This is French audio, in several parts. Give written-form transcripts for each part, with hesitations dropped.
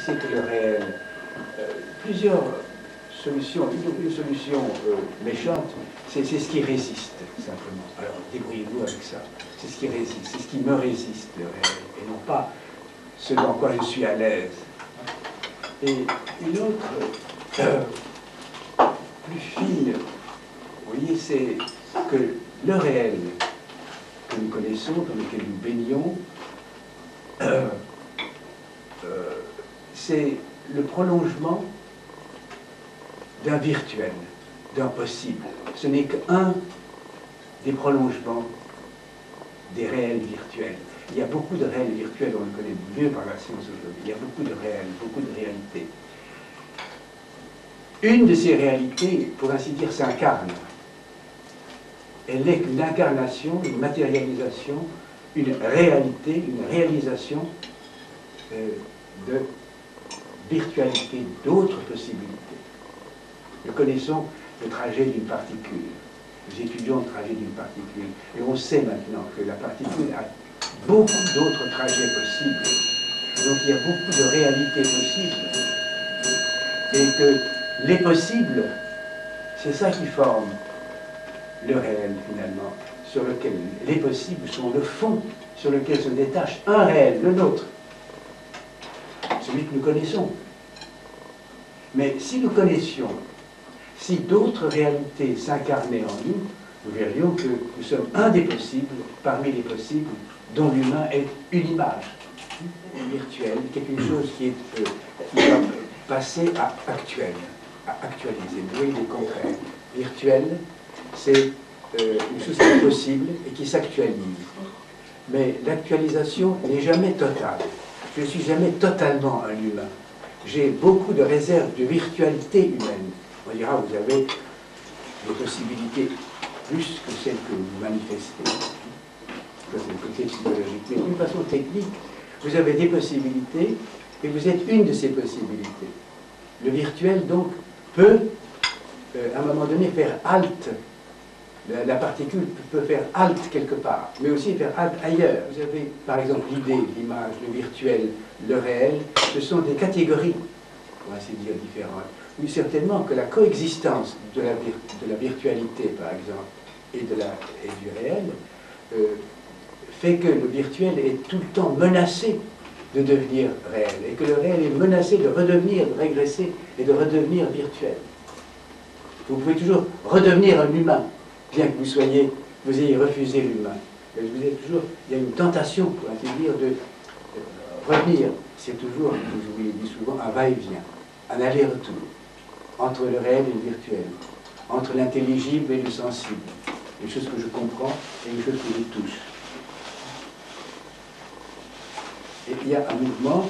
c'est que le réel, plusieurs solutions, une solution méchante, c'est ce qui résiste, simplement. Alors, débrouillez-vous avec ça. C'est ce qui résiste, c'est ce qui me résiste, le réel, et non pas ce dans quoi je suis à l'aise. Et une autre, plus fine, vous voyez, c'est que le réel que nous connaissons, dans lequel nous baignons, c'est le prolongement d'un virtuel, d'un possible. Ce n'est qu'un des prolongements des réels virtuels. Il y a beaucoup de réels virtuels, on le connaît mieux par la science aujourd'hui. Il y a beaucoup de réels, beaucoup de réalités. Une de ces réalités, pour ainsi dire, s'incarne. Elle n'est qu'une incarnation, une matérialisation, une réalité, une réalisation de virtualité, d'autres possibilités. Nous connaissons le trajet d'une particule. Nous étudions le trajet d'une particule. Et on sait maintenant que la particule a beaucoup d'autres trajets possibles. Donc il y a beaucoup de réalités possibles. Et que les possibles, c'est ça qui forme le réel, finalement, sur lequel les possibles sont le fond sur lequel se détache un réel, le nôtre, celui que nous connaissons. Mais si nous connaissions, si d'autres réalités s'incarnaient en nous, nous verrions que nous sommes un des possibles, parmi les possibles, dont l'humain est une image virtuelle, quelque chose qui va passer à actuel, à actualiser. Vous voyez les contraires. Virtuel, c'est une chose qui est possible et qui s'actualise. Mais l'actualisation n'est jamais totale. Je ne suis jamais totalement un humain. J'ai beaucoup de réserves de virtualité humaine. On dira, vous avez des possibilités plus que celles que vous manifestez. Ça, c'est le côté psychologique. Mais d'une façon technique, vous avez des possibilités et vous êtes une de ces possibilités. Le virtuel, donc, peut, à un moment donné, faire halte. La particule peut faire halte quelque part, mais aussi faire halte ailleurs. Vous avez, par exemple, l'idée, l'image, le virtuel, le réel. Ce sont des catégories, pour ainsi dire, différentes. Oui, certainement que la coexistence de la virtualité, par exemple, et du réel, fait que le virtuel est tout le temps menacé de devenir réel, et que le réel est menacé de redevenir, de régresser, et de redevenir virtuel. Vous pouvez toujours redevenir un humain, bien que vous ayez refusé l'humain. Il y a une tentation, pour ainsi dire, de revenir. C'est toujours, je vous l'ai dit souvent, un va-et-vient, un aller-retour entre le réel et le virtuel, entre l'intelligible et le sensible, une chose que je comprends et une chose que je touche. Et il y a un mouvement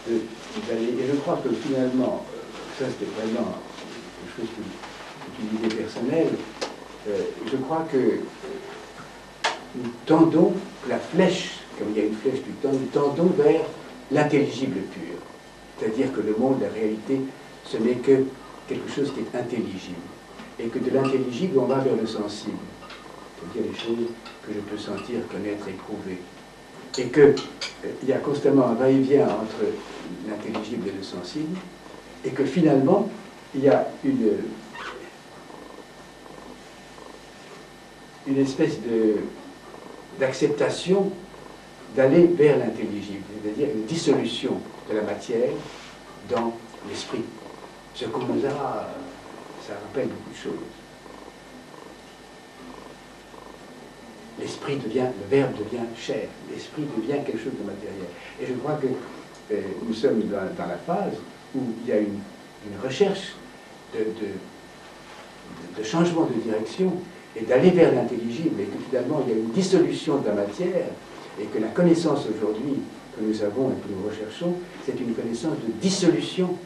d'aller, et je crois que finalement, ça c'était vraiment quelque chose qui est une idée personnelle, je crois que nous tendons, la flèche, comme il y a une flèche du temps, nous tendons vers l'intelligible pur. C'est-à-dire que le monde, la réalité, ce n'est que quelque chose qui est intelligible. Et que de l'intelligible, on va vers le sensible. C'est-à-dire les choses que je peux sentir, connaître, éprouver. Et qu'il y a constamment un va-et-vient entre l'intelligible et le sensible. Et que finalement, il y a une espèce d'acceptation d'aller vers l'intelligible, c'est-à-dire une dissolution de la matière dans l'esprit. Ce qu'on nous a, ça rappelle beaucoup de choses. L'esprit devient, le verbe devient chair, l'esprit devient quelque chose de matériel. Et je crois que nous sommes dans la phase où il y a une recherche de changement de direction et d'aller vers l'intelligible, et que finalement il y a une dissolution de la matière, et que la connaissance aujourd'hui que nous avons et que nous recherchons, c'est une connaissance de dissolution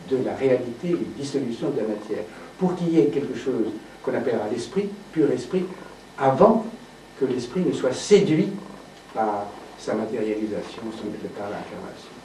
de la réalité, une dissolution de la matière, pour qu'il y ait quelque chose qu'on appellera l'esprit, pur esprit, avant que l'esprit ne soit séduit par sa matérialisation, par l'incarnation.